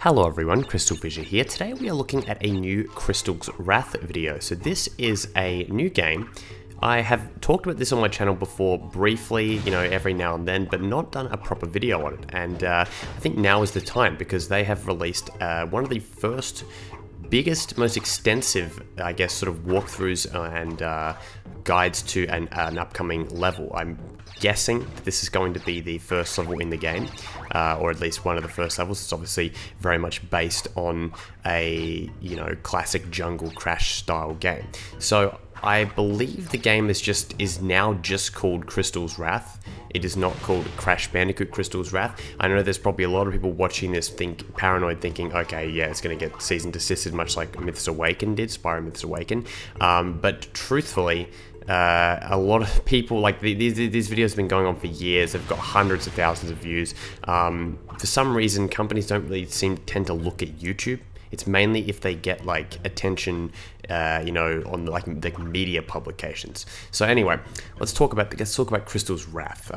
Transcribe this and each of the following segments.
Hello everyone, CrystalFissure here. Today we are looking at a new Crystal's Wrath video. So this is a new game. I have talked about this on my channel before briefly, every now and then, but not done a proper video on it. And I think now is the time because they have released one of the first biggest, most extensive, I guess, sort of walkthroughs and guides to an upcoming level. I'm guessing that this is going to be the first level in the game, or at least one of the first levels. It's obviously very much based on a, classic jungle crash style game. So I believe the game is now just called Crystal's Wrath. It is not called Crash Bandicoot Crystal's Wrath. I know there's probably a lot of people watching this paranoid thinking, okay, yeah, it's going to get cease and desisted much like Myths Awaken did, Spyro Myths Awaken. But truthfully, a lot of people, like these videos have been going on for years. They've got hundreds of thousands of views. For some reason, companies don't really tend to look at YouTube. It's mainly if they get like attention, on like media publications. So anyway, let's talk about Crystal's Wrath.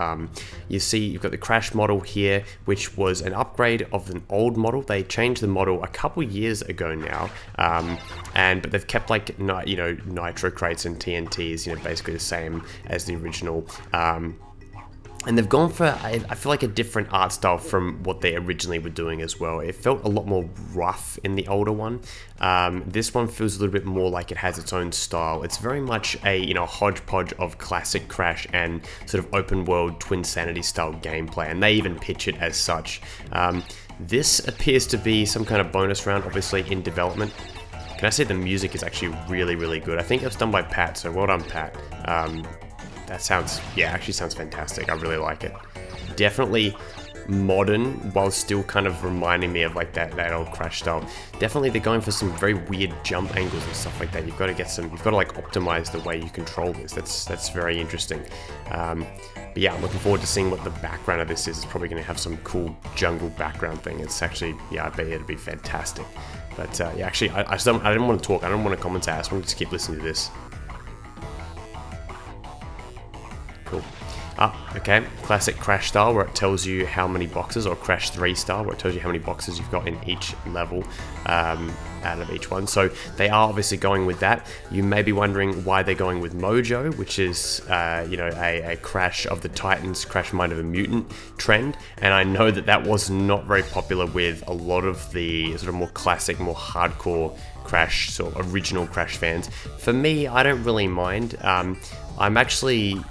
You see, you've got the Crash model here, which was an upgrade of an old model. They changed the model a couple years ago now, but they've kept like nitro crates and TNTs, basically the same as the original. And they've gone for, I feel like, a different art style from what they originally were doing as well. It felt a lot more rough in the older one. This one feels a little bit more like it has its own style. It's very much a hodgepodge of classic Crash and sort of open world Twin Sanity style gameplay, and they even pitch it as such. This appears to be some kind of bonus round, obviously in development. Can I say the music is actually really, really good? I think it was done by Pat, so well done, Pat. That sounds, actually sounds fantastic. I really like it. Definitely modern, while still kind of reminding me of like that old Crash style. Definitely they're going for some very weird jump angles and stuff like that. You've got to like optimize the way you control this. That's very interesting. But yeah, I'm looking forward to seeing what the background of this is. It's probably going to have some cool jungle background thing. It's actually, I bet it'll be fantastic. But actually, I didn't want to talk. I don't want to commentate. I just wanted to keep listening to this. Cool. Okay, classic Crash style where it tells you how many boxes, or Crash 3 style where it tells you how many boxes you've got in each level out of each one. So they are obviously going with that. You may be wondering why they're going with Mojo, which is a Crash of the Titans, Crash Mind of a Mutant trend. And I know that was not very popular with a lot of the sort of more classic, more hardcore Crash, sort of original Crash fans. For me, I don't really mind. I'm actually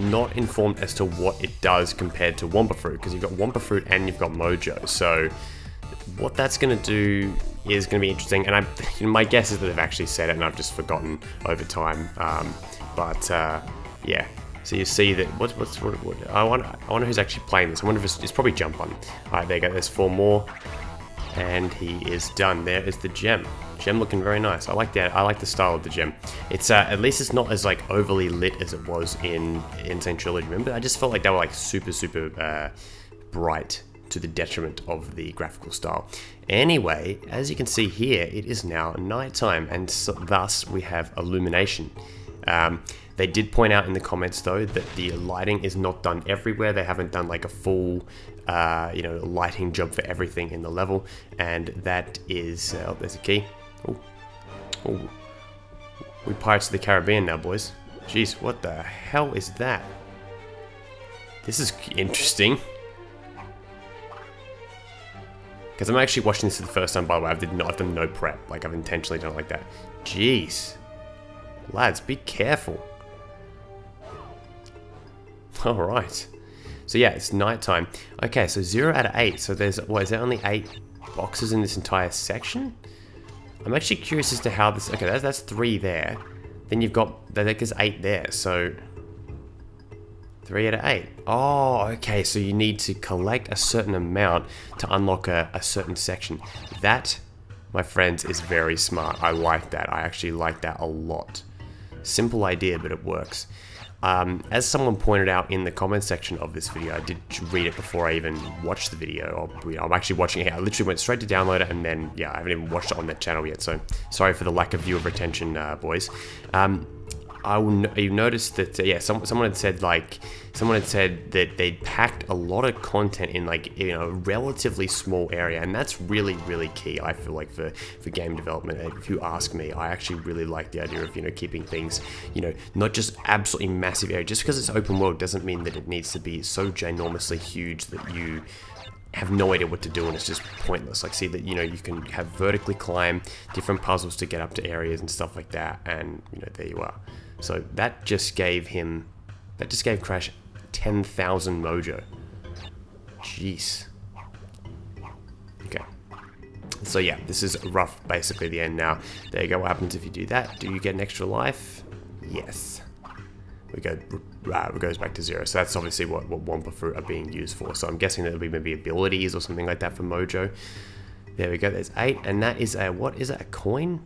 not informed as to what it does compared to Wumpa Fruit, because you've got Wumpa Fruit and you've got Mojo. So what that's going to do is going to be interesting, and my guess is that they've actually said it and I've just forgotten over time. Yeah. So you see that what I wonder who's actually playing this. I wonder if it's probably Jump On. All right, there you go. There's 4 more, and he is done. There is the gem. Gem looking very nice. I like that. I like the style of the gem. It's at least it's not as like overly lit as it was in Insane Trilogy. Remember, I just felt like they were like super bright to the detriment of the graphical style. Anyway, as you can see here, it is now nighttime, and so, thus we have illumination. They did point out in the comments though that the lighting is not done everywhere. They haven't done like a full lighting job for everything in the level, and that is there's a key. Oh, we Pirates of the Caribbean now, boys. Jeez, what the hell is that? This is interesting. Because I'm actually watching this for the first time, by the way. I've done no prep. Like, I've intentionally done it like that. Jeez. Lads, be careful. Alright. So yeah, it's nighttime. Okay, so 0 out of 8. So there's, is there only 8 boxes in this entire section? I'm actually curious as to how this, okay, that's 3 there. Then you've got, there's 8 there, so 3 out of 8. Oh, okay, so you need to collect a certain amount to unlock a certain section. That, my friends, is very smart. I like that. I actually like that a lot. Simple idea, but it works. As someone pointed out in the comment section of this video, I did read it before I even watched the video. I'm actually watching it. I literally went straight to download it, and then, I haven't even watched it on that channel yet, so sorry for the lack of viewer retention, boys. You noticed that, someone had said, like, someone had said that they'd packed a lot of content in like, you know, a relatively small area, and that's really key. I feel like for game development. If you ask me, I actually really like the idea of, you know, keeping things, you know, not just absolutely massive area. Just because it's open world doesn't mean that it needs to be so ginormously huge that you have no idea what to do and it's just pointless. Like, see that, you know, you can have vertically climb different puzzles to get up to areas and stuff like that, and you know, there you are. So that just gave Crash 10,000 mojo. Jeez. Okay. So yeah, this is rough, basically the end now. There you go. What happens if you do that? Do you get an extra life? Yes. It goes back to 0. So that's obviously what Wumpa Fruit are being used for. So I'm guessing that'll be maybe abilities or something like that for mojo. There we go. There's 8, and that is a, what is it? A coin?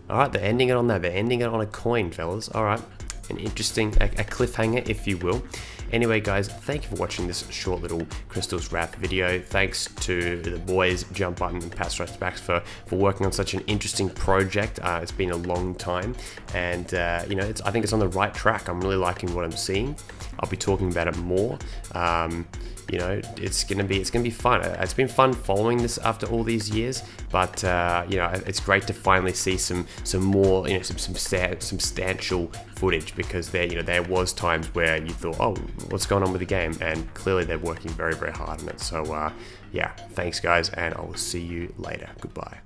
All right, they're ending it on that. They're ending it on a coin, fellas. All right, an interesting a cliffhanger, if you will. Anyway, guys, thank you for watching this short little Crystal's Wrath video. Thanks to the boys, Jump Button and Pat Stripes Backs, for working on such an interesting project. It's been a long time, and you know, I think it's on the right track. I'm really liking what I'm seeing. I'll be talking about it more. You know, it's gonna be fun. It's been fun following this after all these years, but you know, it's great to finally see some more, you know, some substantial footage, because there was times where you thought, oh, what's going on with the game, and clearly they're working very hard on it. So yeah, thanks guys, and I will see you later. Goodbye.